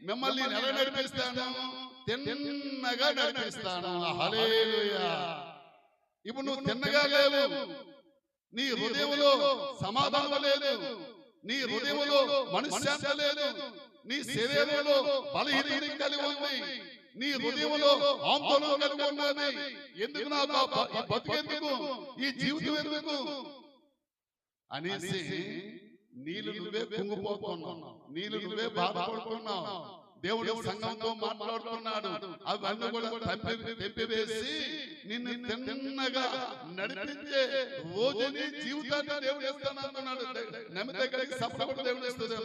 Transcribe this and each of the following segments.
మిమ్మల్ని ఎలా నడిపిస్తాను? తిన్నగా నడిపిస్తాను. హల్లెలూయా. ఇప్పుడు నువ్వు తిన్నగా లేవు, నీ హృదయంలో సమాధానం లేదు, నీ హృదయంలో మనశ్శాంతి లేదు, నీ శరీరంలో బలహీనత కలిగి ఉంది, నీ హృదయంలో ఆందోళన కలిగి ఉన్నది. ఎందుకు నాకు ఈ బతుకెందుకు, ఈ జీవితం ఎందుకు అనేసి నీళ్ళు నువ్వే కుంగిపోతున్నావు, నీళ్ళు నువ్వే బాధపడుతున్నావు. దేవుడు సంఘంతో మాట్లాడుతున్నాడు. అవన్నీ కూడా తెంపివేసి నిన్ను తిన్నగా నడిపించే రోజుని జీవితాన్ని దేవుడు ఇస్తానంటున్నాడు. నమ్మితే కలిగి సపోర్ట్ దేవుడు ఇస్తుంది.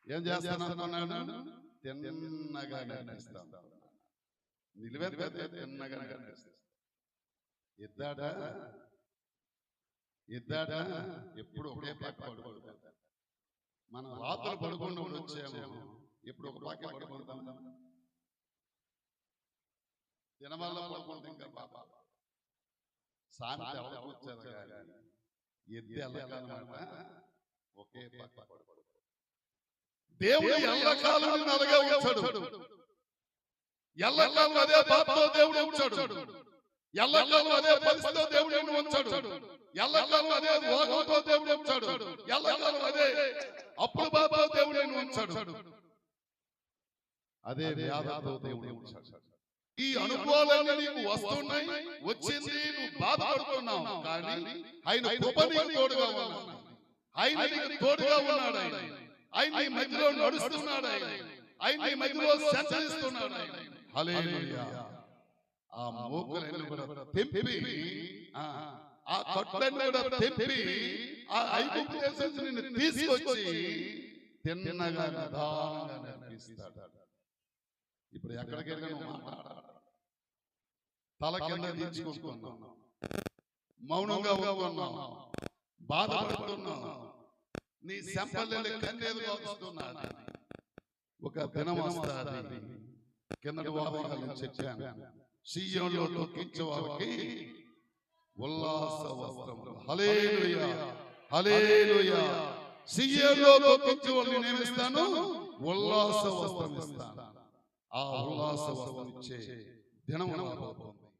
ఏం చేస్తానంటున్నాడు? తిన్నగా నడిపిస్తాను. నిలువెత్తే తిన్నగా నడిపిస్తాను. ఇద్దాడా ఎప్పుడు ఒకే పక్క పడుకుంటాం. మనం రాత్రులు పడుకుండా వచ్చాము, ఎప్పుడు ఒక పక్క పడుకుంటాం. దినవల్ల పడుకుంటాం. ఇంకా బాబా శాంతి అవకొచ్చారు కానీ ఎద్దు ఎల్లకాలమాట ఒకే పక్క పడుకుంటాం. దేవుడు ఎల్లకాలం అలాగే ఉంచాడు. ఎల్లకాలం అదే బాధతో దేవుడు ఉంచాడు. ఎల్లకాలం అదే పరిస్థితితో దేవుడు నిన్ను ఉంచాడు. ఎల్లకాలం అదే రోగంతో దేవుడు ఉంచాడు. ఎల్లకాలం అదే అప్పుడు బాధతో దేవుడు నిన్ను ఉంచాడు. అదే వ్యాధితో దేవుడు ఉంచాడు. ఈ అనుభవాలన్నీ నీకు వస్తున్నాయి, వచ్చింది, నువ్వు బాధపడుతున్నావు. కానీ ఆయన కృప నీకు తోడుగా ఉన్నాడు. ఆయన నీకు తోడుగా ఉన్నాడు. ఆయన నీ మధ్యలో నడుస్తున్నాడు. ఆయన నీ మధ్యలో సంచరిస్తున్నాడు. హల్లెలూయా. ఆ మోకలను కూడా తెంపి, ఆ కట్లను కూడా తెంపి, ఆ ఐగుప్తు దేశం నిన్ను తీసుకొచ్చి తిన్నగా నిదానంగా నడిపిస్తాడు. ఇప్పుడు ఎక్కడికి వెళ్ళాను మాట్లాడాలి. తల కింద దించుకుంటున్నాం, మౌనంగా ఉన్నాం, బాధపడుతున్నాం, నీ సంపల్లి కన్నీరు వస్తున్నాది. ఒక దినం వస్తుంది. కిందటి వారాలు చెప్పాను, సీయోనులో తొక్కించే వారికి ఉల్లాస వస్త్రములు. హల్లెలూయా, హల్లెలూయా. సీయోనులో తొక్కించే వారిని నేను ఇస్తాను, ఉల్లాస వస్త్రం ఇస్తాను. ఆ ఉల్లాస వస్త్రం ఇచ్చే దినం రాబోతుంది.